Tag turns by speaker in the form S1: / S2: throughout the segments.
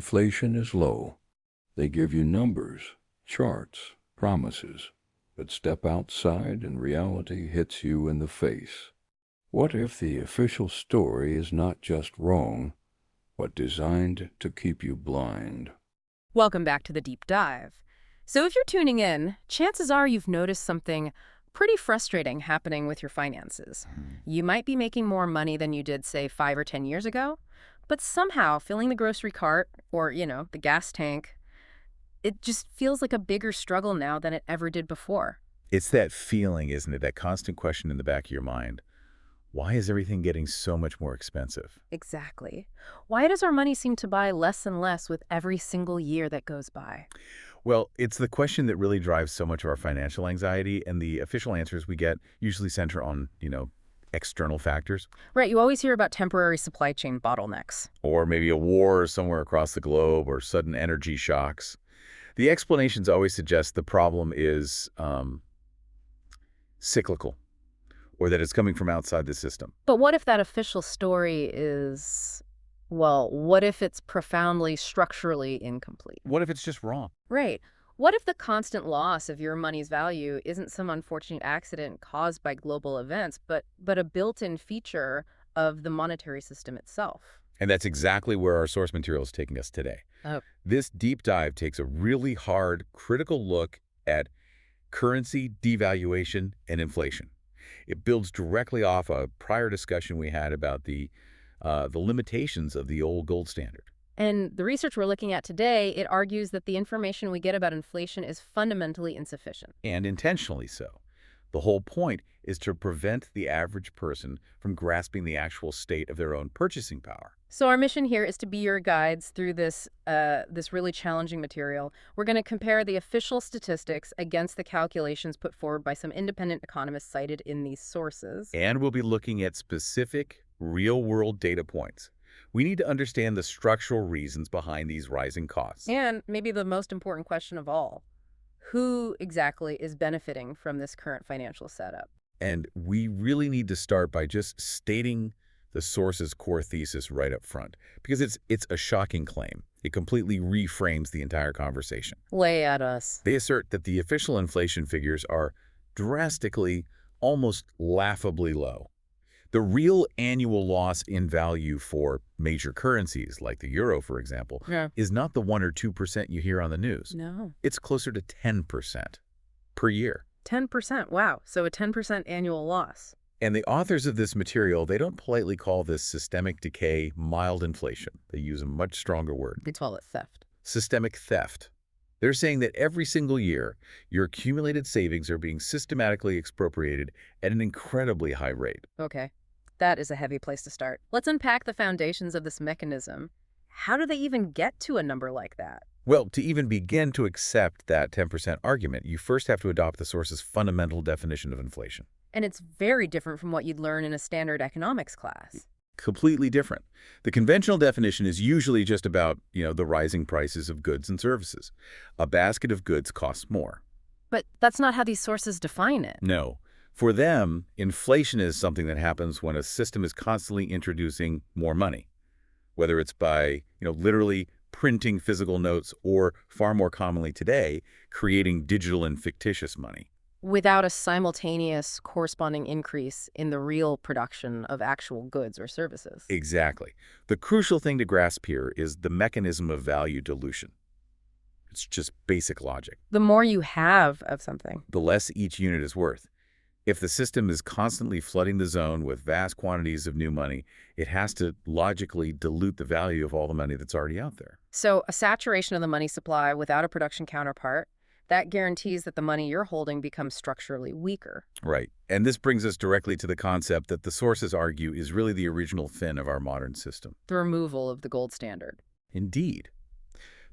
S1: Inflation is low. They give you numbers, charts, promises, but step outside and reality hits you in the face. What if the official story is not just wrong, but designed to keep you blind?
S2: Welcome back to the deep dive. So if you're tuning in, chances are you've noticed something pretty frustrating happening with your finances. You might be making more money than you did, say, 5 or 10 years ago, but somehow filling the grocery cart or, the gas tank, it just feels like a bigger struggle now than it ever did before.
S3: It's that feeling, isn't it? That constant question in the back of your mind. Why is everything getting so much more expensive?
S2: Exactly. Why does our money seem to buy less and less with every single year that goes by?
S3: Well, it's the question that really drives so much of our financial anxiety, and the official answers we get usually center on, external factors,
S2: Right, you always hear about temporary supply chain bottlenecks.
S3: or maybe a war somewhere across the globe, or sudden energy shocks. The explanations always suggest the problem is cyclical, or that it's coming from outside the system.
S2: But what if that official story is, well, what if it's profoundly structurally incomplete?
S3: What if it's just wrong?
S2: Right. What if the constant loss of your money's value isn't some unfortunate accident caused by global events, but a built-in feature of the monetary system itself?
S3: And that's exactly where our source material is taking us today.
S2: Oh.
S3: This deep dive takes a really hard, critical look at currency devaluation and inflation. It builds directly off a prior discussion we had about the limitations of the old gold standard.
S2: And the research we're looking at today, it argues that the information we get about inflation is fundamentally insufficient.
S3: And intentionally so. The whole point is to prevent the average person from grasping the actual state of their own purchasing power.
S2: So our mission here is to be your guides through this really challenging material. We're going to compare the official statistics against the calculations put forward by some independent economists cited in these sources.
S3: And we'll be looking at specific, real-world data points. We need to understand the structural reasons behind these rising costs.
S2: And maybe the most important question of all, who exactly is benefiting from this current financial setup?
S3: And we really need to start by just stating the source's core thesis right up front, because it's a shocking claim. It completely reframes the entire conversation.
S2: Lay at us.
S3: They assert that the official inflation figures are drastically, almost laughably low. The real annual loss in value for major currencies, like the euro, for example, is not the 1 or 2% you hear on the news.
S2: No.
S3: It's closer to 10% per year.
S2: 10%. Wow. So a 10% annual loss.
S3: And the authors of this material, they don't politely call this systemic decay mild inflation. They use a much stronger word.
S2: They call it theft.
S3: Systemic theft. They're saying that every single year, your accumulated savings are being systematically expropriated at an incredibly high rate.
S2: Okay. That is a heavy place to start. Let's unpack the foundations of this mechanism. How do they even get to a number like that?
S3: Well, to even begin to accept that 10% argument, you first have to adopt the source's fundamental definition of inflation.
S2: And it's very different from what you'd learn in a standard economics class.
S3: Completely different. The conventional definition is usually just about, the rising prices of goods and services. A basket of goods costs more.
S2: But that's not how these sources define it.
S3: No. For them, inflation is something that happens when a system is constantly introducing more money, whether it's by, literally printing physical notes or, far more commonly today, creating digital and fictitious money.
S2: Without a simultaneous corresponding increase in the real production of actual goods or services.
S3: Exactly. The crucial thing to grasp here is the mechanism of value dilution. It's just basic logic.
S2: The more you have of something,
S3: the less each unit is worth. If the system is constantly flooding the zone with vast quantities of new money, it has to logically dilute the value of all the money that's already out there.
S2: So a saturation of the money supply without a production counterpart, that guarantees that the money you're holding becomes structurally weaker.
S3: Right. And this brings us directly to the concept that the sources argue is really the original fin of our modern system.
S2: The removal of the gold standard.
S3: Indeed.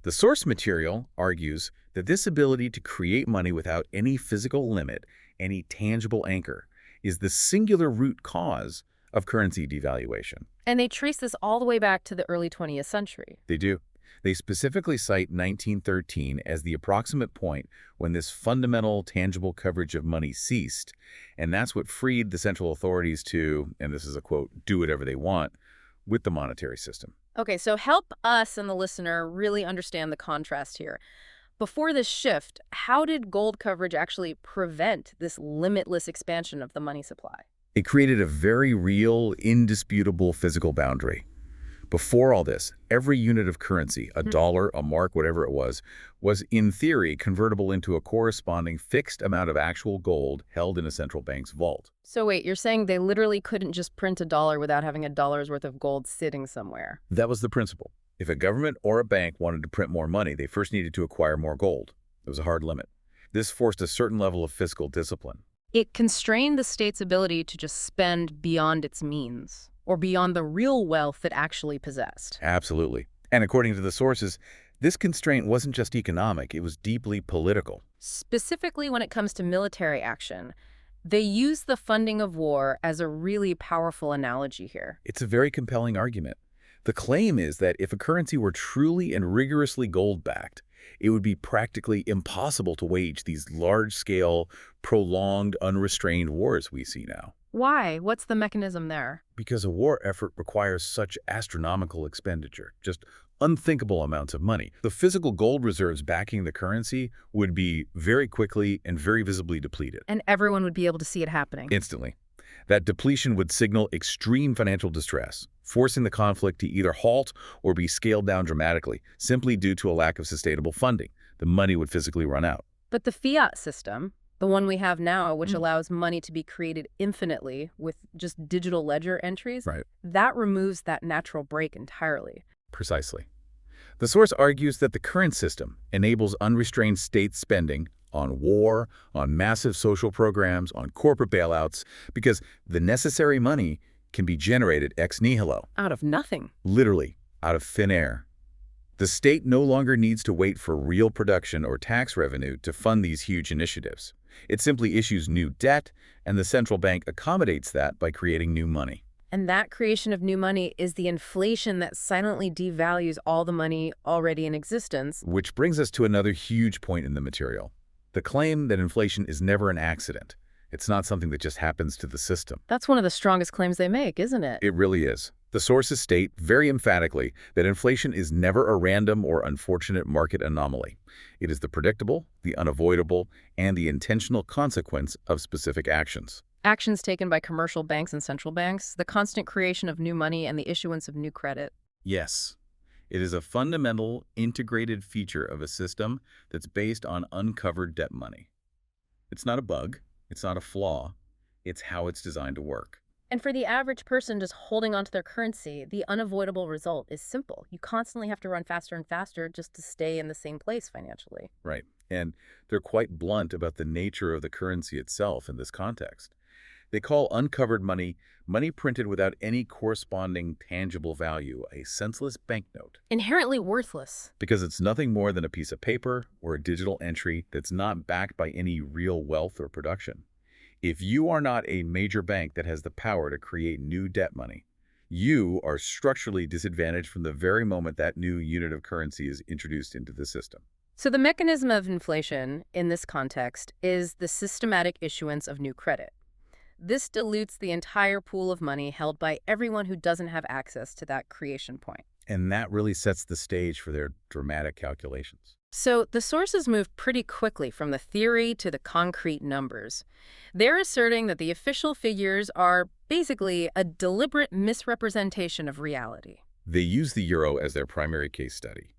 S3: The source material argues that this ability to create money without any physical limit, any tangible anchor, is the singular root cause of currency devaluation.
S2: And they trace this all the way back to the early 20th century.
S3: They do. They specifically cite 1913 as the approximate point when this fundamental tangible coverage of money ceased, and that's what freed the central authorities to, and this is a quote, do whatever they want with the monetary system.
S2: Okay, so help us and the listener really understand the contrast here. Before this shift, how did gold coverage actually prevent this limitless expansion of the money supply?
S3: It created a very real, indisputable physical boundary. Before all this, every unit of currency, a dollar, a mark, whatever it was in theory convertible into a corresponding fixed amount of actual gold held in a central bank's vault.
S2: So wait, you're saying they literally couldn't just print a dollar without having a dollar's worth of gold sitting somewhere?
S3: That was the principle. If a government or a bank wanted to print more money, they first needed to acquire more gold. It was a hard limit. This forced a certain level of fiscal discipline.
S2: It constrained the state's ability to just spend beyond its means, or beyond the real wealth it actually possessed.
S3: Absolutely. And according to the sources, this constraint wasn't just economic, it was deeply political.
S2: Specifically when it comes to military action, they use the funding of war as a really powerful analogy here.
S3: It's a very compelling argument. The claim is that if a currency were truly and rigorously gold-backed, it would be practically impossible to wage these large-scale, prolonged, unrestrained wars we see now.
S2: Why? What's the mechanism there?
S3: Because a war effort requires such astronomical expenditure, just unthinkable amounts of money. The physical gold reserves backing the currency would be very quickly and very visibly depleted.
S2: And everyone would be able to see it happening.
S3: Instantly. That depletion would signal extreme financial distress, forcing the conflict to either halt or be scaled down dramatically, simply due to a lack of sustainable funding. The money would physically run out.
S2: But the fiat system, the one we have now, which allows money to be created infinitely with just digital ledger entries,
S3: Right.
S2: that removes that natural break entirely.
S3: Precisely. The source argues that the current system enables unrestrained state spending on war, on massive social programs, on corporate bailouts, because the necessary money can be generated ex nihilo,
S2: Out of nothing.
S3: literally out of thin air. The state no longer needs to wait for real production or tax revenue to fund these huge initiatives. It simply issues new debt, and the central bank accommodates that by creating new money.
S2: And that creation of new money is the inflation that silently devalues all the money already in existence.
S3: Which brings us to another huge point in the material. The claim that inflation is never an accident. It's not something that just happens to the system.
S2: That's one of the strongest claims they make, isn't it?
S3: It really is. The sources state very emphatically that inflation is never a random or unfortunate market anomaly. It is the predictable, the unavoidable, and the intentional consequence of specific actions.
S2: Actions taken by commercial banks and central banks, the constant creation of new money and the issuance of new credit.
S3: Yes, it is a fundamental, integrated feature of a system that's based on uncovered debt money. It's not a bug, it's not a flaw, it's how it's designed to work.
S2: And for the average person just holding onto their currency, the unavoidable result is simple. You constantly have to run faster and faster just to stay in the same place financially.
S3: Right. And they're quite blunt about the nature of the currency itself in this context. They call uncovered money money printed without any corresponding tangible value, a senseless banknote,
S2: Inherently worthless.
S3: because it's nothing more than a piece of paper or a digital entry that's not backed by any real wealth or production. If you are not a major bank that has the power to create new debt money, you are structurally disadvantaged from the very moment that new unit of currency is introduced into the system.
S2: So the mechanism of inflation in this context is the systematic issuance of new credit. This dilutes the entire pool of money held by everyone who doesn't have access to that creation point.
S3: And that really sets the stage for their dramatic calculations.
S2: So the sources move pretty quickly from the theory to the concrete numbers. They're asserting that the official figures are basically a deliberate misrepresentation of reality.
S3: They use the euro as their primary case study,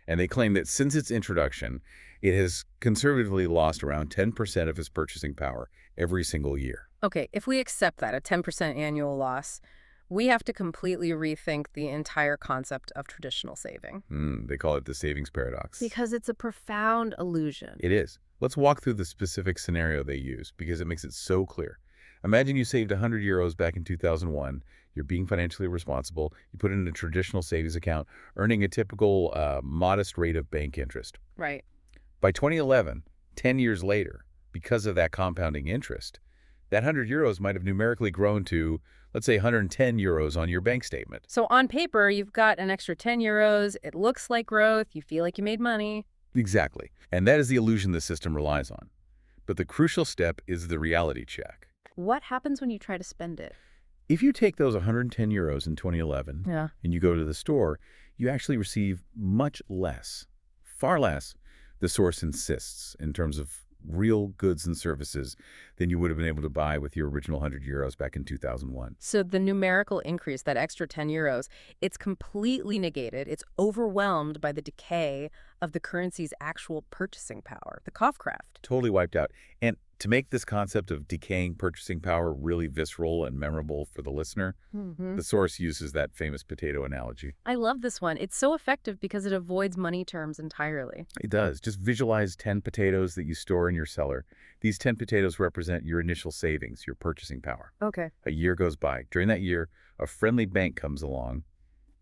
S3: and they claim that since its introduction, it has conservatively lost around 10% of its purchasing power every single year.
S2: Okay, if we accept that, a 10% annual loss, we have to completely rethink the entire concept of traditional saving.
S3: They call it the savings paradox.
S2: Because it's a profound illusion.
S3: It is. Let's walk through the specific scenario they use because it makes it so clear. Imagine you saved 100 euros back in 2001. You're being financially responsible. You put it in a traditional savings account, earning a typical modest rate of bank interest.
S2: Right.
S3: By 2011, 10 years later, because of that compounding interest, that 100 euros might have numerically grown to, let's say, 110 euros on your bank statement.
S2: So on paper, you've got an extra 10 euros. It looks like growth. You feel like you made money.
S3: Exactly. And that is the illusion the system relies on. But the crucial step is the reality check.
S2: What happens when you try to spend it?
S3: If you take those 110 euros in 2011
S2: Yeah.
S3: and you go to the store, you actually receive much less, far less, the source insists, in terms of real goods and services than you would have been able to buy with your original 100 euros back in 2001.
S2: So the numerical increase, that extra 10 euros, it's completely negated. It's overwhelmed by the decay of the currency's actual purchasing power, the Kaufkraft.
S3: Totally wiped out. And to make this concept of decaying purchasing power really visceral and memorable for the listener, the source uses that famous potato analogy.
S2: I love this one. It's so effective because it avoids money terms entirely.
S3: It does. Just visualize 10 potatoes that you store in your cellar. These 10 potatoes represent your initial savings, your purchasing power.
S2: Okay.
S3: A year goes by. During that year, a friendly bank comes along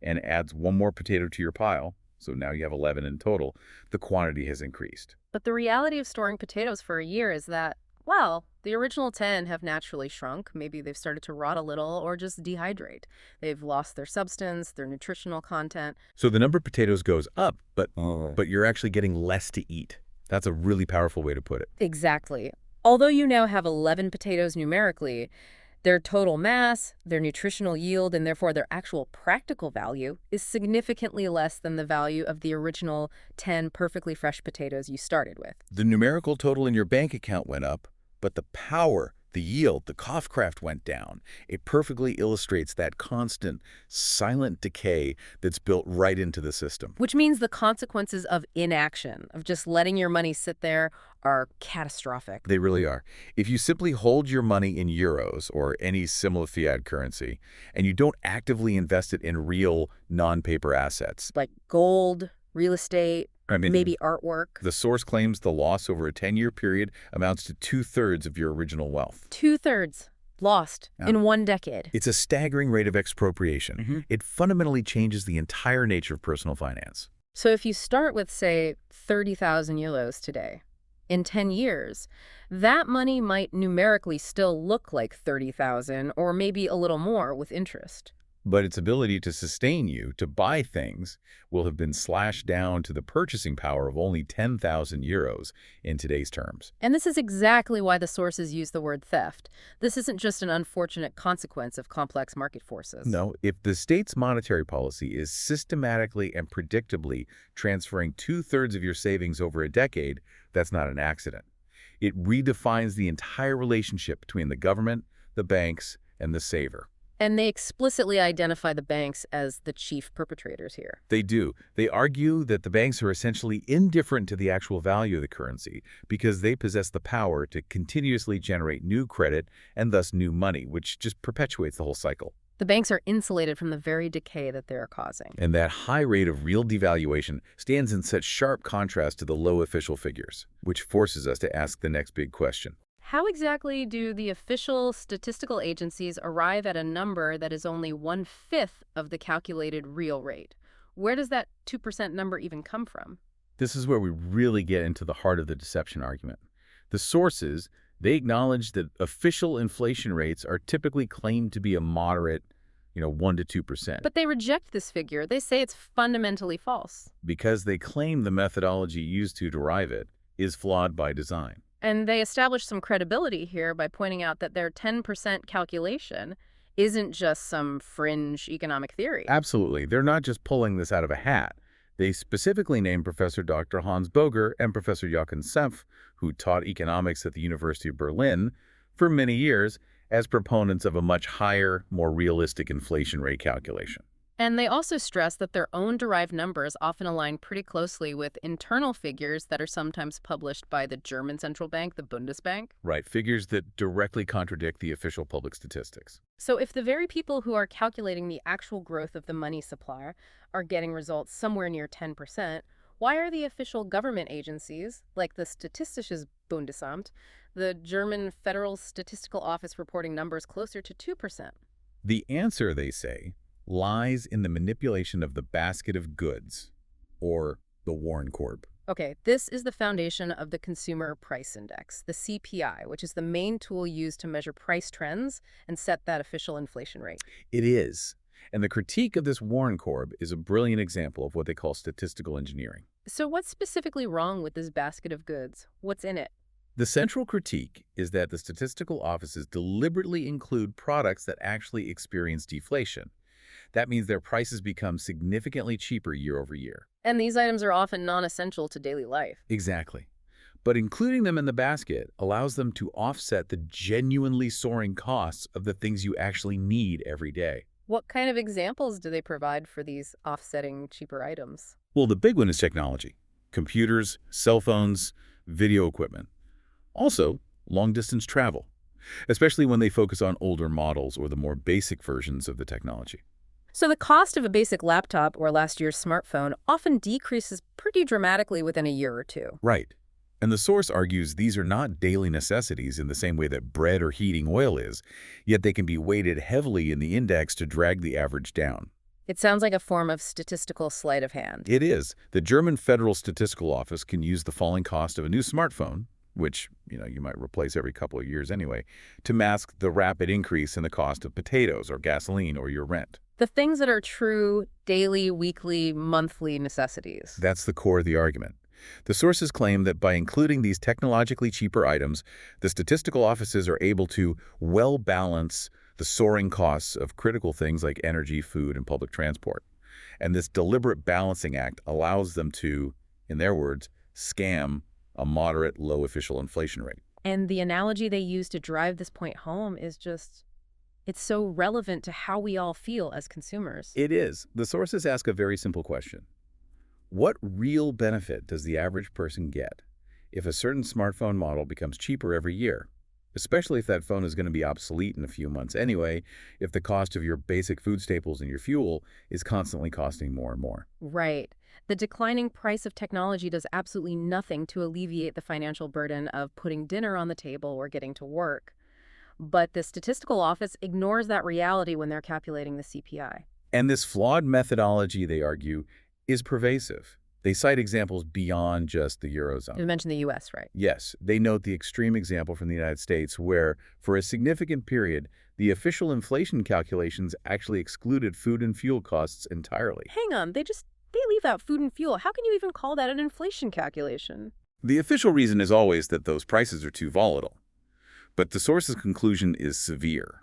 S3: and adds one more potato to your pile. So now you have 11 in total. The quantity has increased.
S2: But the reality of storing potatoes for a year is that, well, the original 10 have naturally shrunk. Maybe they've started to rot a little or just dehydrate. They've lost their substance, their nutritional content.
S3: So the number of potatoes goes up, but
S1: Oh,
S3: you're actually getting less to eat. That's a really powerful way to put it.
S2: Exactly. Although you now have 11 potatoes numerically, their total mass, their nutritional yield, and therefore their actual practical value is significantly less than the value of the original 10 perfectly fresh potatoes you started with.
S3: The numerical total in your bank account went up, but the power, the yield, the Kaufkraft went down. It perfectly illustrates that constant, silent decay that's built right into the system.
S2: Which means the consequences of inaction, of just letting your money sit there, are catastrophic.
S3: They really are. If you simply hold your money in euros or any similar fiat currency, and you don't actively invest it in real, non-paper assets,
S2: Like gold, real estate, maybe artwork.
S3: the source claims the loss over a 10-year period amounts to 2/3 of your original wealth.
S2: 2/3 lost in 1 decade.
S3: It's a staggering rate of expropriation. It fundamentally changes the entire nature of personal finance.
S2: So if you start with, say, 30,000 euros today, in 10 years, that money might numerically still look like 30,000 or maybe a little more with interest.
S3: But its ability to sustain you, to buy things, will have been slashed down to the purchasing power of only 10,000 euros in today's terms.
S2: And this is exactly why the sources use the word theft. This isn't just an unfortunate consequence of complex market forces.
S3: No, if the state's monetary policy is systematically and predictably transferring 2/3 of your savings over a decade, that's not an accident. It redefines the entire relationship between the government, the banks, and the saver.
S2: And they explicitly identify the banks as the chief perpetrators here.
S3: They do. They argue that the banks are essentially indifferent to the actual value of the currency because they possess the power to continuously generate new credit and thus new money, which just perpetuates the whole cycle.
S2: The banks are insulated from the very decay that they're causing.
S3: And that high rate of real devaluation stands in such sharp contrast to the low official figures, which forces us to ask the next big question.
S2: How exactly do the official statistical agencies arrive at a number that is only 1/5 of the calculated real rate? Where does that 2% number even come from?
S3: This is where we really get into the heart of the deception argument. The sources, they acknowledge that official inflation rates are typically claimed to be a moderate, 1 to 2%.
S2: But they reject this figure. They say it's fundamentally false.
S3: Because they claim the methodology used to derive it is flawed by design.
S2: And they establish some credibility here by pointing out that their 10% calculation isn't just some fringe economic theory.
S3: Absolutely. They're not just pulling this out of a hat. They specifically named Professor Dr. Hans Boger and Professor Jochen Senf, who taught economics at the University of Berlin for many years, as proponents of a much higher, more realistic inflation rate calculation.
S2: And they also stress that their own derived numbers often align pretty closely with internal figures that are sometimes published by the German central bank, the Bundesbank.
S3: Right, figures that directly contradict the official public statistics.
S2: So if the very people who are calculating the actual growth of the money supply are getting results somewhere near 10%, why are the official government agencies, like the Statistisches Bundesamt, the German Federal Statistical Office, reporting numbers closer to 2%?
S3: The answer, they say, lies in the manipulation of the basket of goods, or the Warenkorb.
S2: Okay, this is the foundation of the Consumer Price Index, the CPI, which is the main tool used to measure price trends and set that official inflation rate.
S3: It is. And the critique of this Warenkorb is a brilliant example of what they call statistical engineering.
S2: So what's specifically wrong with this basket of goods? What's in it?
S3: The central critique is that the statistical offices deliberately include products that actually experience deflation. That means their prices become significantly cheaper year over year.
S2: And these items are often non-essential to daily life.
S3: Exactly. But including them in the basket allows them to offset the genuinely soaring costs of the things you actually need every day.
S2: What kind of examples do they provide for these offsetting cheaper items?
S3: Well, the big one is technology. Computers, cell phones, video equipment. Also, long-distance travel, especially when they focus on older models or the more basic versions of the technology.
S2: So the cost of a basic laptop or last year's smartphone often decreases pretty dramatically within a year or two.
S3: Right. And the source argues these are not daily necessities in the same way that bread or heating oil is, yet they can be weighted heavily in the index to drag the average down.
S2: It sounds like a form of statistical sleight of hand.
S3: It is. The German Federal Statistical Office can use the falling cost of a new smartphone, which, you might replace every couple of years anyway, to mask the rapid increase in the cost of potatoes or gasoline or your rent.
S2: The things that are true daily, weekly, monthly necessities.
S3: That's the core of the argument. The sources claim that by including these technologically cheaper items, the statistical offices are able to well balance the soaring costs of critical things like energy, food, and public transport. And this deliberate balancing act allows them to, in their words, scam a moderate, low official inflation rate.
S2: And the analogy they use to drive this point home is just, it's so relevant to how we all feel as consumers.
S3: It is. The sources ask a very simple question. What real benefit does the average person get if a certain smartphone model becomes cheaper every year? Especially if that phone is going to be obsolete in a few months anyway, if the cost of your basic food staples and your fuel is constantly costing more and more.
S2: Right. The declining price of technology does absolutely nothing to alleviate the financial burden of putting dinner on the table or getting to work. But the statistical office ignores that reality when they're calculating the CPI.
S3: And this flawed methodology, they argue, is pervasive. They cite examples beyond just the Eurozone.
S2: You mentioned the U.S., right?
S3: Yes, they note the extreme example from the United States where, for a significant period, the official inflation calculations actually excluded food and fuel costs entirely.
S2: Hang on, they leave out food and fuel. How can you even call that an inflation calculation?
S3: The official reason is always that those prices are too volatile. But the source's conclusion is severe.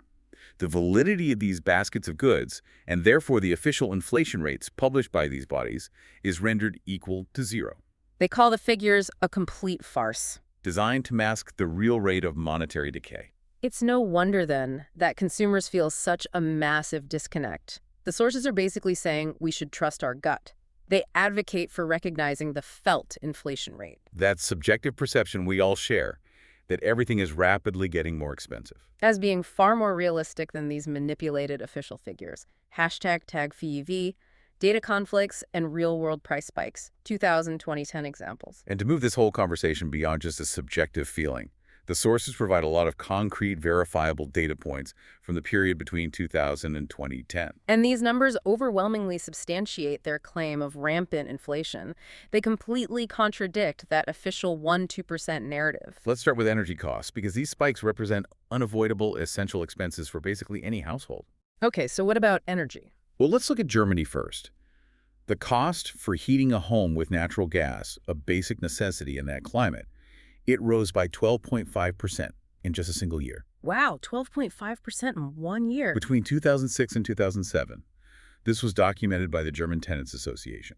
S3: The validity of these baskets of goods, and therefore the official inflation rates published by these bodies, is rendered equal to zero.
S2: They call the figures a complete farce.
S3: Designed to mask the real rate of monetary decay.
S2: It's no wonder, then, that consumers feel such a massive disconnect. The sources are basically saying we should trust our gut. They advocate for recognizing the felt inflation rate.
S3: That subjective perception we all share, that everything is rapidly getting more expensive.
S2: As being far more realistic than these manipulated official figures. #TagFEV, data conflicts, and real-world price spikes. 2010 examples.
S3: And to move this whole conversation beyond just a subjective feeling, the sources provide a lot of concrete, verifiable data points from the period between 2000 and 2010.
S2: And these numbers overwhelmingly substantiate their claim of rampant inflation. They completely contradict that official 1–2% narrative.
S3: Let's start with energy costs, because these spikes represent unavoidable essential expenses for basically any household.
S2: Okay, so what about energy?
S3: Well, let's look at Germany first. The cost for heating a home with natural gas, a basic necessity in that climate, it rose by 12.5% in just a single year.
S2: Wow, 12.5% in 1 year.
S3: Between 2006 and 2007. This was documented by the German Tenants Association.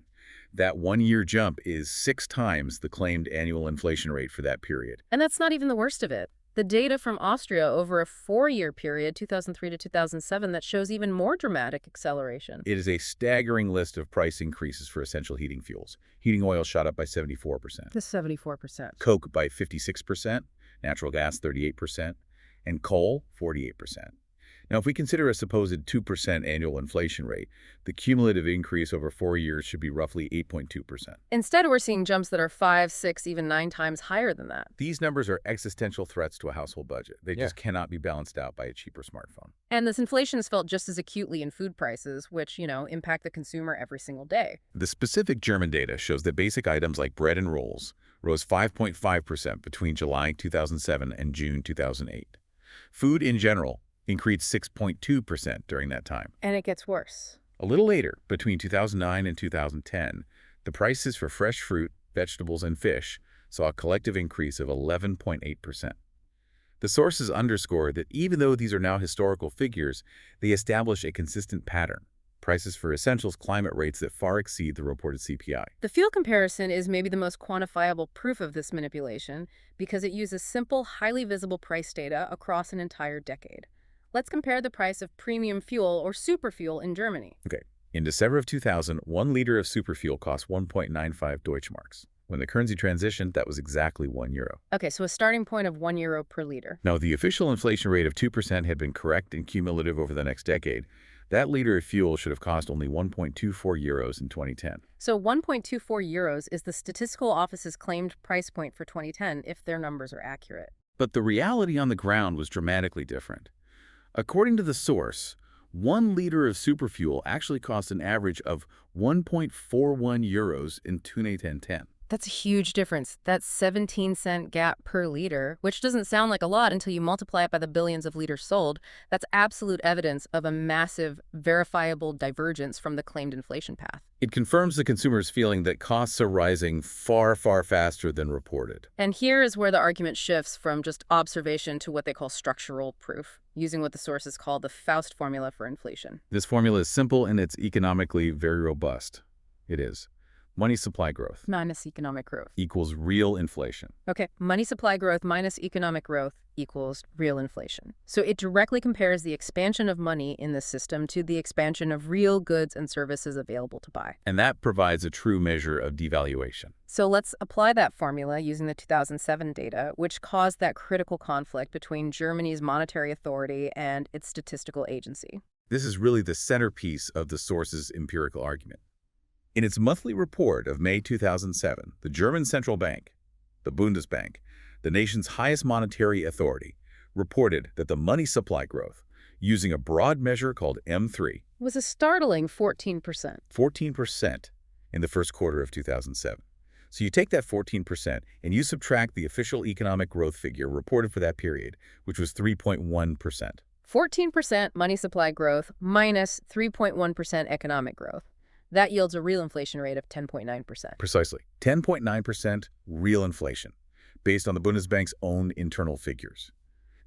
S3: That 1-year jump is 6 times the claimed annual inflation rate for that period.
S2: And that's not even the worst of it. The data from Austria over a 4-year period, 2003 to 2007, that shows even more dramatic acceleration.
S3: It is a staggering list of price increases for essential heating fuels. Heating oil shot up by 74%.
S2: The 74%.
S3: Coke by 56%, natural gas 38%, and coal 48%. Now, if we consider a supposed 2% annual inflation rate, the cumulative increase over 4 years should be roughly 8.2%.
S2: Instead, we're seeing jumps that are 5, 6, even 9 times higher than that.
S3: These numbers are existential threats to a household budget. They just cannot be balanced out by a cheaper smartphone.
S2: And this inflation is felt just as acutely in food prices, which, impact the consumer every single day.
S3: The specific German data shows that basic items like bread and rolls rose 5.5% between July 2007 and June 2008. Food in general increased 6.2% during that time.
S2: And it gets worse.
S3: A little later, between 2009 and 2010, the prices for fresh fruit, vegetables, and fish saw a collective increase of 11.8%. The sources underscore that even though these are now historical figures, they establish a consistent pattern: prices for essentials climb at rates that far exceed the reported CPI.
S2: The fuel comparison is maybe the most quantifiable proof of this manipulation because it uses simple, highly visible price data across an entire decade. Let's compare the price of premium fuel or superfuel in Germany.
S3: Okay. In December of 2000, 1 liter of superfuel cost 1.95 Deutschmarks. When the currency transitioned, that was exactly €1.
S2: Okay, so a starting point of €1 per liter.
S3: Now, the official inflation rate of 2% had been correct and cumulative over the next decade. That liter of fuel should have cost only €1.24 in 2010.
S2: So €1.24 is the statistical office's claimed price point for 2010 if their numbers are accurate.
S3: But the reality on the ground was dramatically different. According to the source, 1 liter of superfuel actually cost an average of €1.41 in 2010.
S2: That's a huge difference. That's 17-cent gap per liter, which doesn't sound like a lot until you multiply it by the billions of liters sold. That's absolute evidence of a massive, verifiable divergence from the claimed inflation path.
S3: It confirms the consumer's feeling that costs are rising far, far faster than reported.
S2: And here is where the argument shifts from just observation to what they call structural proof, using what the sources call the Faust formula for inflation.
S3: This formula is simple and it's economically very robust. It is. Money supply growth
S2: Minus economic growth.
S3: equals real inflation.
S2: Okay, money supply growth minus economic growth equals real inflation. So it directly compares the expansion of money in the system to the expansion of real goods and services available to buy.
S3: And that provides a true measure of devaluation.
S2: So let's apply that formula using the 2007 data, which caused that critical conflict between Germany's monetary authority and its statistical agency.
S3: This is really the centerpiece of the source's empirical argument. In its monthly report of May 2007, the German central bank, the Bundesbank, the nation's highest monetary authority, reported that the money supply growth, using a broad measure called M3,
S2: Was a startling 14%.
S3: 14% in the first quarter of 2007. So you take that 14% and you subtract the official economic growth figure reported for that period, which was 3.1%.
S2: 14% money supply growth minus 3.1% economic growth. That yields a real inflation rate of 10.9%.
S3: Precisely. 10.9% real inflation, based on the Bundesbank's own internal figures.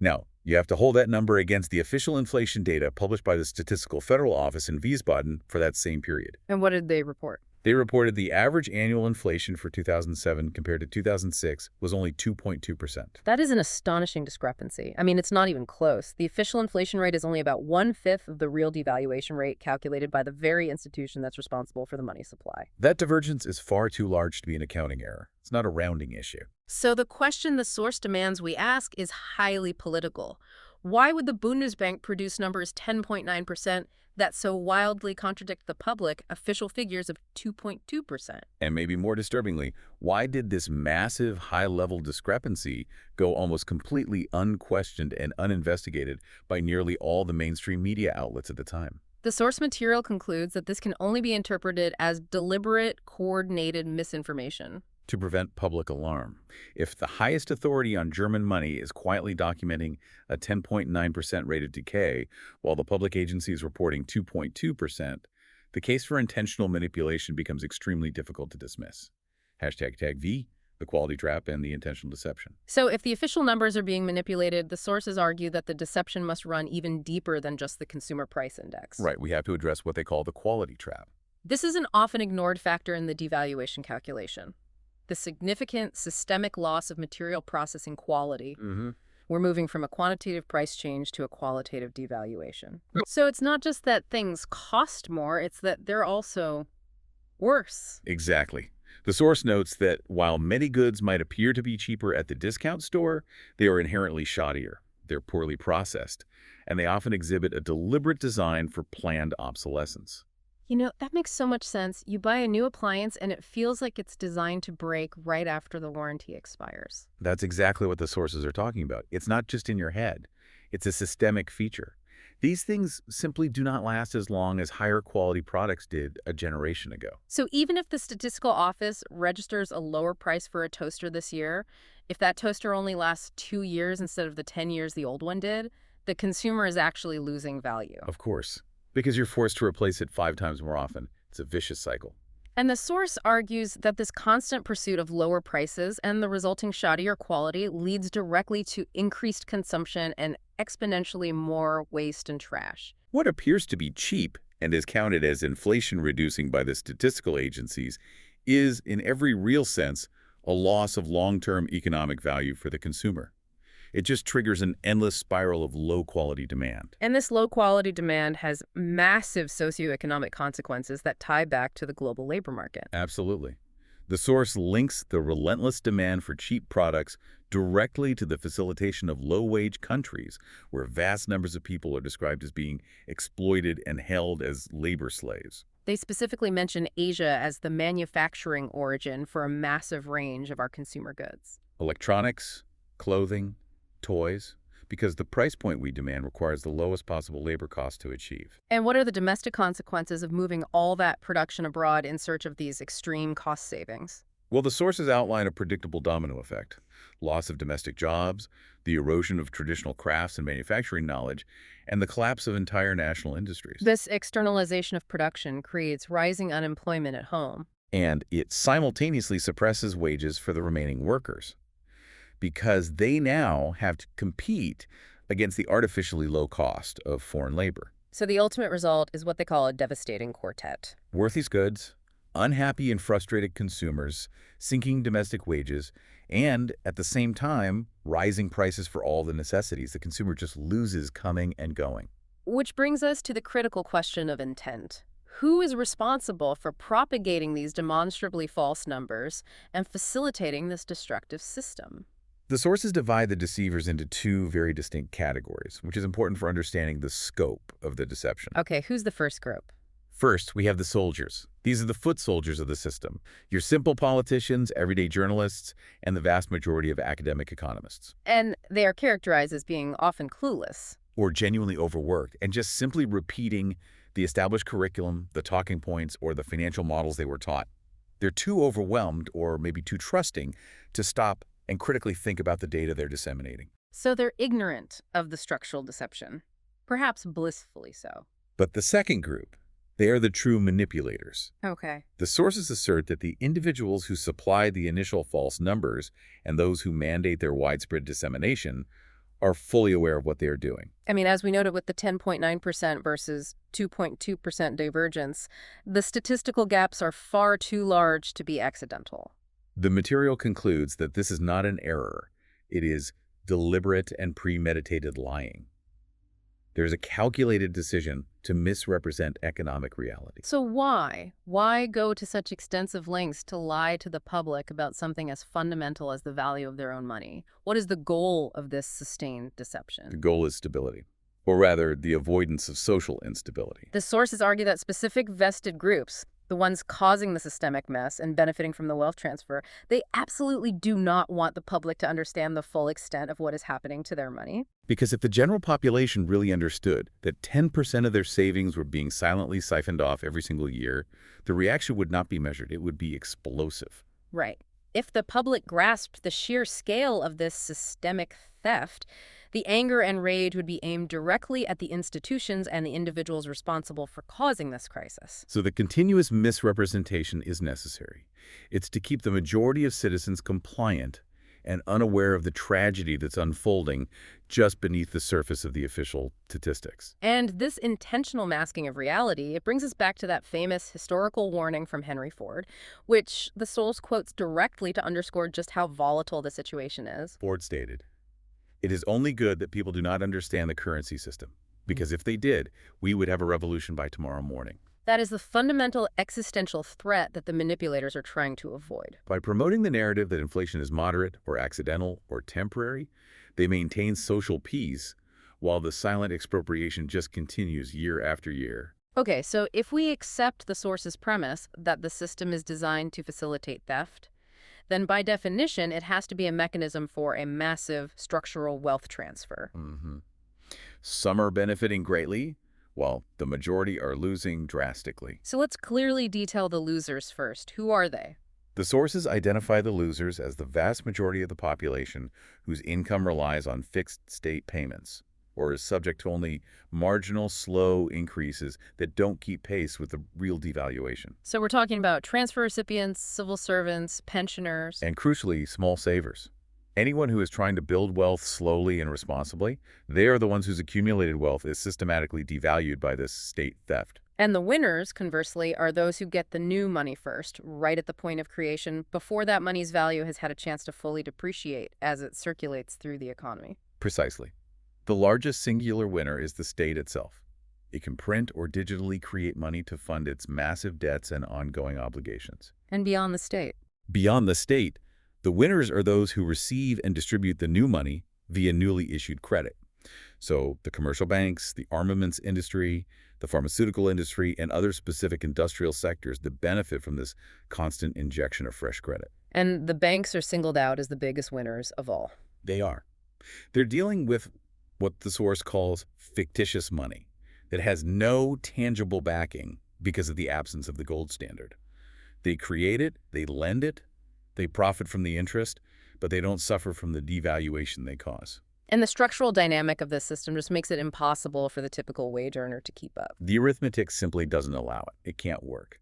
S3: Now, you have to hold that number against the official inflation data published by the Statistical Federal Office in Wiesbaden for that same period.
S2: And what did they report?
S3: They reported the average annual inflation for 2007 compared to 2006 was only 2.2%.
S2: That is an astonishing discrepancy. I mean, it's not even close. The official inflation rate is only about 1/5 of the real devaluation rate calculated by the very institution that's responsible for the money supply.
S3: That divergence is far too large to be an accounting error. It's not a rounding issue.
S2: So the question the source demands we ask is highly political. Why would the Bundesbank produce numbers 10.9% that so wildly contradict the public official figures of 2.2%?
S3: And maybe more disturbingly, why did this massive high-level discrepancy go almost completely unquestioned and uninvestigated by nearly all the mainstream media outlets at the time?
S2: The source material concludes that this can only be interpreted as deliberate, coordinated misinformation.
S3: To prevent public alarm. If the highest authority on German money is quietly documenting a 10.9% rate of decay, while the public agency is reporting 2.2%, the case for intentional manipulation becomes extremely difficult to dismiss. #V, the quality trap, and the intentional deception.
S2: So if the official numbers are being manipulated, the sources argue that the deception must run even deeper than just the consumer price index.
S3: Right, we have to address what they call the quality trap.
S2: This is an often ignored factor in the devaluation calculation. The significant systemic loss of material processing quality. We're moving from a quantitative price change to a qualitative devaluation. So it's not just that things cost more, it's that they're also worse.
S3: Exactly. The source notes that while many goods might appear to be cheaper at the discount store, they are inherently shoddier. They're poorly processed, and they often exhibit a deliberate design for planned obsolescence.
S2: You know, that makes so much sense. You buy a new appliance and it feels like it's designed to break right after the warranty expires.
S3: That's exactly what the sources are talking about. It's not just in your head. It's a systemic feature. These things simply do not last as long as higher quality products did a generation ago.
S2: So even if the statistical office registers a lower price for a toaster this year, if that toaster only lasts 2 years instead of the 10 years the old one did, the consumer is actually losing value.
S3: Of course, because you're forced to replace it 5 times more often. It's a vicious cycle.
S2: And the source argues that this constant pursuit of lower prices and the resulting shoddier quality leads directly to increased consumption and exponentially more waste and trash.
S3: What appears to be cheap and is counted as inflation-reducing by the statistical agencies is, in every real sense, a loss of long-term economic value for the consumer. It just triggers an endless spiral of low-quality demand.
S2: And this low-quality demand has massive socioeconomic consequences that tie back to the global labor market.
S3: Absolutely. The source links the relentless demand for cheap products directly to the facilitation of low-wage countries where vast numbers of people are described as being exploited and held as labor slaves.
S2: They specifically mention Asia as the manufacturing origin for a massive range of our consumer goods.
S3: Electronics, clothing, toys, because the price point we demand requires the lowest possible labor cost to achieve.
S2: And what are the domestic consequences of moving all that production abroad in search of these extreme cost savings?
S3: Well, the sources outline a predictable domino effect: loss of domestic jobs, the erosion of traditional crafts and manufacturing knowledge, and the collapse of entire national industries.
S2: This externalization of production creates rising unemployment at home.
S3: And it simultaneously suppresses wages for the remaining workers, because they now have to compete against the artificially low cost of foreign labor.
S2: So the ultimate result is what they call a devastating quartet.
S3: Worthless goods, unhappy and frustrated consumers, sinking domestic wages, and, at the same time, rising prices for all the necessities. The consumer just loses coming and going.
S2: Which brings us to the critical question of intent. Who is responsible for propagating these demonstrably false numbers and facilitating this destructive system?
S3: The sources divide the deceivers into two very distinct categories, which is important for understanding the scope of the deception.
S2: Okay, who's the first group?
S3: First, we have the soldiers. These are the foot soldiers of the system: your simple politicians, everyday journalists, and the vast majority of academic economists.
S2: And they are characterized as being often clueless.
S3: Or genuinely overworked and just simply repeating the established curriculum, the talking points, or the financial models they were taught. They're too overwhelmed, or maybe too trusting, to stop and critically think about the data they're disseminating.
S2: So they're ignorant of the structural deception, perhaps blissfully so.
S3: But the second group, they are the true manipulators.
S2: Okay.
S3: The sources assert that the individuals who supply the initial false numbers and those who mandate their widespread dissemination are fully aware of what they are doing.
S2: I mean, as we noted with the 10.9% versus 2.2% divergence, the statistical gaps are far too large to be accidental.
S3: The material concludes that this is not an error. It is deliberate and premeditated lying. There's a calculated decision to misrepresent economic reality.
S2: So why? Why go to such extensive lengths to lie to the public about something as fundamental as the value of their own money? What is the goal of this sustained deception?
S3: The goal is stability, or rather, the avoidance of social instability.
S2: The sources argue that specific vested groups, the ones causing the systemic mess and benefiting from the wealth transfer, they absolutely do not want the public to understand the full extent of what is happening to their money.
S3: Because if the general population really understood that 10% of their savings were being silently siphoned off every single year, the reaction would not be measured. It would be explosive.
S2: Right. If the public grasped the sheer scale of this systemic theft, the anger and rage would be aimed directly at the institutions and the individuals responsible for causing this crisis.
S3: So the continuous misrepresentation is necessary. It's to keep the majority of citizens compliant and unaware of the tragedy that's unfolding just beneath the surface of the official statistics.
S2: And this intentional masking of reality, it brings us back to that famous historical warning from Henry Ford, which the source quotes directly to underscore just how volatile the situation is.
S3: Ford stated, "It is only good that people do not understand the currency system, because if they did, we would have a revolution by tomorrow morning."
S2: That is the fundamental existential threat that the manipulators are trying to avoid.
S3: By promoting the narrative that inflation is moderate or accidental or temporary, they maintain social peace while the silent expropriation just continues year after year.
S2: Okay, so if we accept the source's premise that the system is designed to facilitate theft, then by definition, it has to be a mechanism for a massive structural wealth transfer.
S3: Some are benefiting greatly, while the majority are losing drastically.
S2: So let's clearly detail the losers first. Who are they?
S3: The sources identify the losers as the vast majority of the population whose income relies on fixed state payments. or is subject to only marginal, slow increases that don't keep pace with the real devaluation.
S2: So we're talking about transfer recipients, civil servants, pensioners.
S3: And crucially, small savers. Anyone who is trying to build wealth slowly and responsibly, they are the ones whose accumulated wealth is systematically devalued by this state theft.
S2: And the winners, conversely, are those who get the new money first, right at the point of creation, before that money's value has had a chance to fully depreciate as it circulates through the economy.
S3: Precisely. The largest singular winner is the state itself. It can print or digitally create money to fund its massive debts and ongoing obligations.
S2: And beyond the state.
S3: Beyond the state, the winners are those who receive and distribute the new money via newly issued credit. So the commercial banks, the armaments industry, the pharmaceutical industry, and other specific industrial sectors that benefit from this constant injection of fresh credit.
S2: And the banks are singled out as the biggest winners of all.
S3: They are. They're dealing with what the source calls fictitious money that has no tangible backing because of the absence of the gold standard. They create it, they lend it, they profit from the interest, but they don't suffer from the devaluation they cause.
S2: And the structural dynamic of this system just makes it impossible for the typical wage earner to keep up.
S3: The arithmetic simply doesn't allow it. It can't work.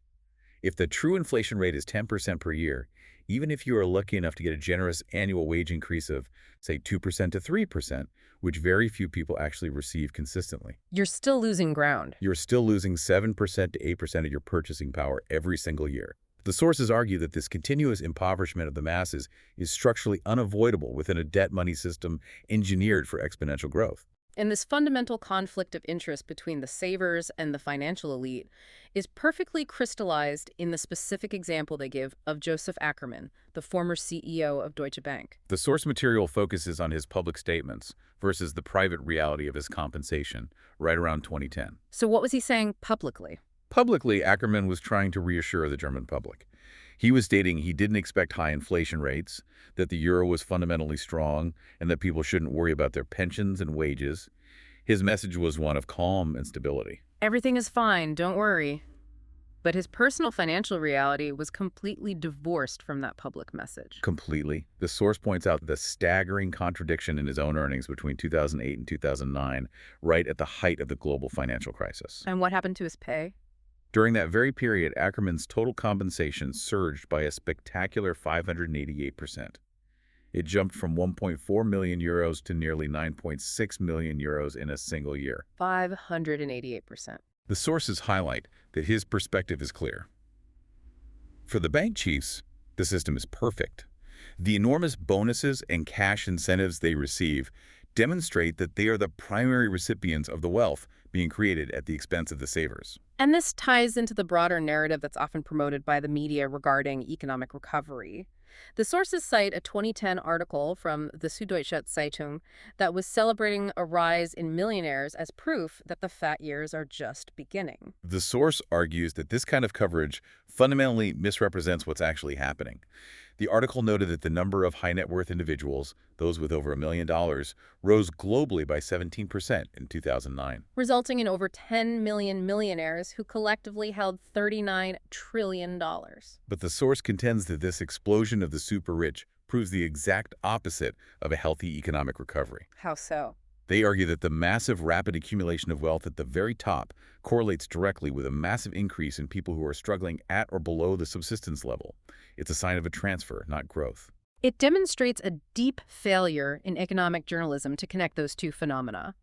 S3: If the true inflation rate is 10% per year, even if you are lucky enough to get a generous annual wage increase of, say, 2% to 3%, which very few people actually receive consistently,
S2: You're still losing ground.
S3: you're still losing 7% to 8% of your purchasing power every single year. The sources argue that this continuous impoverishment of the masses is structurally unavoidable within a debt money system engineered for exponential growth.
S2: And this fundamental conflict of interest between the savers and the financial elite is perfectly crystallized in the specific example they give of Joseph Ackerman, the former CEO of Deutsche Bank.
S3: The source material focuses on his public statements versus the private reality of his compensation right around 2010.
S2: So what was he saying publicly?
S3: Publicly, Ackerman was trying to reassure the German public. He was stating he didn't expect high inflation rates, that the euro was fundamentally strong, and that people shouldn't worry about their pensions and wages. His message was one of calm and stability.
S2: Everything is fine, don't worry. But his personal financial reality was completely divorced from that public message.
S3: Completely. The source points out the staggering contradiction in his own earnings between 2008 and 2009, right at the height of the global financial crisis.
S2: And what happened to his pay?
S3: During that very period, Ackerman's total compensation surged by a spectacular 588%. It jumped from 1.4 million euros to nearly 9.6 million euros in a single year.
S2: 588%.
S3: The sources highlight that his perspective is clear. For the bank chiefs, the system is perfect. The enormous bonuses and cash incentives they receive demonstrate that they are the primary recipients of the wealth being created at the expense of the savers.
S2: And this ties into the broader narrative that's often promoted by the media regarding economic recovery. The sources cite a 2010 article from the Süddeutsche Zeitung that was celebrating a rise in millionaires as proof that the fat years are just beginning.
S3: The source argues that this kind of coverage fundamentally misrepresents what's actually happening. The article noted that the number of high net worth individuals, those with over $1 million, rose globally by 17% in 2009.
S2: Resulting in over 10 million millionaires who collectively held $39 trillion.
S3: But the source contends that this explosion of the super rich proves the exact opposite of a healthy economic recovery.
S2: How so?
S3: They argue that the massive rapid accumulation of wealth at the very top correlates directly with a massive increase in people who are struggling at or below the subsistence level. It's a sign of a transfer, not growth.
S2: It demonstrates a deep failure in economic journalism to connect those two phenomena.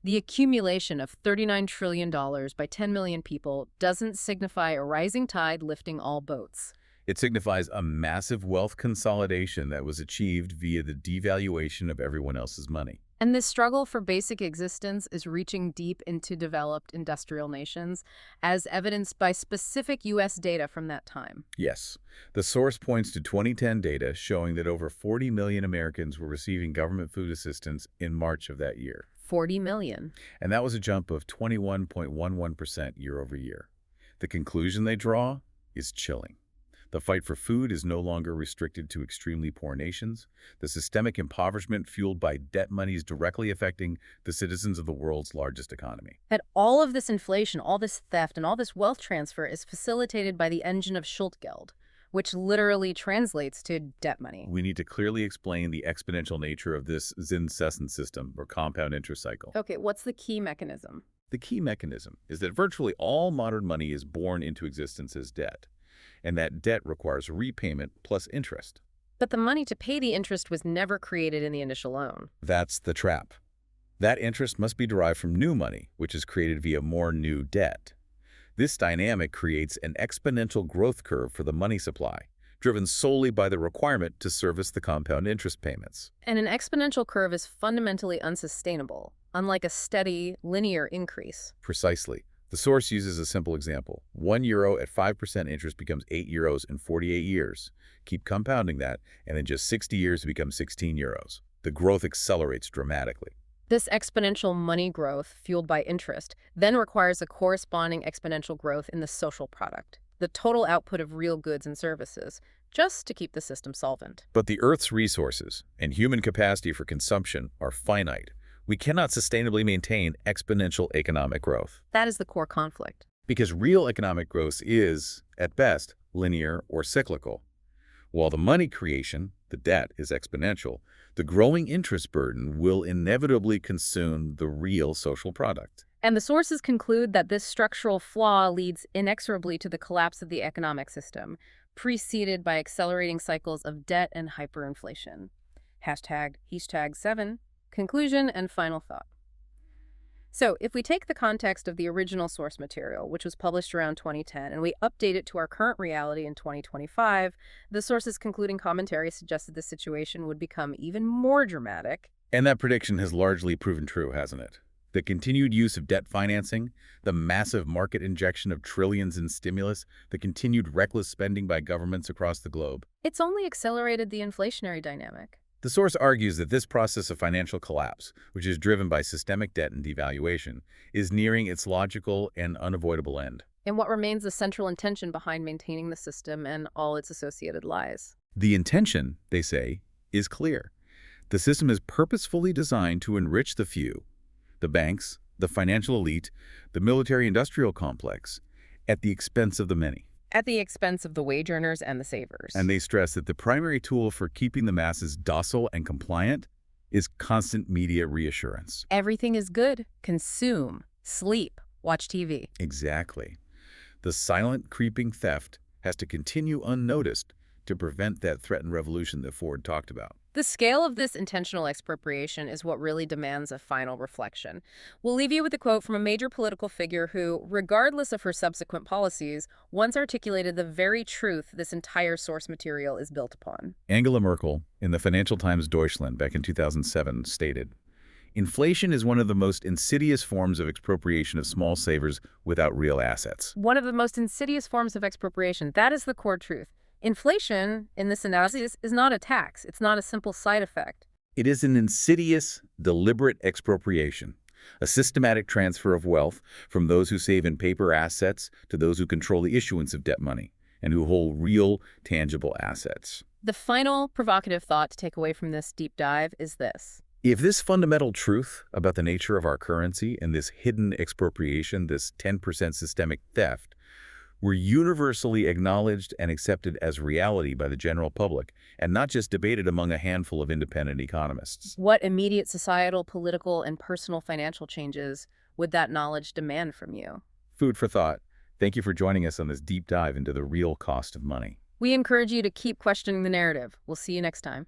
S2: The accumulation of $39 trillion by 10 million people doesn't signify a rising tide lifting all boats.
S3: It signifies a massive wealth consolidation that was achieved via the devaluation of everyone else's money.
S2: And this struggle for basic existence is reaching deep into developed industrial nations, as evidenced by specific U.S. data from that time.
S3: Yes. The source points to 2010 data showing that over 40 million Americans were receiving government food assistance in March of that year.
S2: 40 million.
S3: And that was a jump of 21.11% year over year. The conclusion they draw is chilling. The fight for food is no longer restricted to extremely poor nations. The systemic impoverishment fueled by debt money is directly affecting the citizens of the world's largest economy.
S2: And all of this inflation, all this theft, and all this wealth transfer is facilitated by the engine of Schuldgeld, which literally translates to debt money.
S3: We need to clearly explain the exponential nature of this Zinseszent system, or compound interest cycle.
S2: Okay, what's the key mechanism?
S3: The key mechanism is that virtually all modern money is born into existence as debt, and that debt requires repayment plus interest.
S2: But the money to pay the interest was never created in the initial loan.
S3: That's the trap. That interest must be derived from new money, which is created via more new debt. This dynamic creates an exponential growth curve for the money supply, driven solely by the requirement to service the compound interest payments.
S2: And an exponential curve is fundamentally unsustainable, unlike a steady, linear increase.
S3: Precisely. The source uses a simple example. €1 at 5% interest becomes €8 in 48 years. Keep compounding that, and in just 60 years it becomes €16. The growth accelerates dramatically.
S2: This exponential money growth, fueled by interest, then requires a corresponding exponential growth in the social product, the total output of real goods and services, just to keep the system solvent.
S3: But the Earth's resources and human capacity for consumption are finite. We cannot sustainably maintain exponential economic growth.
S2: That is the core conflict.
S3: Because real economic growth is, at best, linear or cyclical. While the money creation, the debt, is exponential, the growing interest burden will inevitably consume the real social product.
S2: And the sources conclude that this structural flaw leads inexorably to the collapse of the economic system, preceded by accelerating cycles of debt and hyperinflation. #7, conclusion and final thought. So, if we take the context of the original source material, which was published around 2010, and we update it to our current reality in 2025, the source's concluding commentary suggested the situation would become even more dramatic.
S3: And that prediction has largely proven true, hasn't it? The continued use of debt financing, the massive market injection of trillions in stimulus, the continued reckless spending by governments across the globe.
S2: It's only accelerated the inflationary dynamic.
S3: The source argues that this process of financial collapse, which is driven by systemic debt and devaluation, is nearing its logical and unavoidable end.
S2: And what remains the central intention behind maintaining the system and all its associated lies?
S3: The intention, they say, is clear. The system is purposefully designed to enrich the few, the banks, the financial elite, the military-industrial complex, at the expense of the many.
S2: At the expense of the wage earners and the savers.
S3: And they stress that the primary tool for keeping the masses docile and compliant is constant media reassurance.
S2: Everything is good. Consume, sleep, watch TV.
S3: Exactly. The silent, creeping theft has to continue unnoticed to prevent that threatened revolution that Ford talked about.
S2: The scale of this intentional expropriation is what really demands a final reflection. We'll leave you with a quote from a major political figure who, regardless of her subsequent policies, once articulated the very truth this entire source material is built upon.
S3: Angela Merkel, in the Financial Times Deutschland back in 2007, stated, "Inflation is one of the most insidious forms of expropriation of small savers without real assets."
S2: One of the most insidious forms of expropriation. That is the core truth. Inflation, in this analysis, is not a tax. It's not a simple side effect.
S3: It is an insidious, deliberate expropriation, a systematic transfer of wealth from those who save in paper assets to those who control the issuance of debt money and who hold real, tangible assets.
S2: The final provocative thought to take away from this deep dive is this.
S3: If this fundamental truth about the nature of our currency and this hidden expropriation, this 10% systemic theft, were universally acknowledged and accepted as reality by the general public, and not just debated among a handful of independent economists.
S2: What immediate societal, political, and personal financial changes would that knowledge demand from you?
S3: Food for thought. Thank you for joining us on this deep dive into the real cost of money.
S2: We encourage you to keep questioning the narrative. We'll see you next time.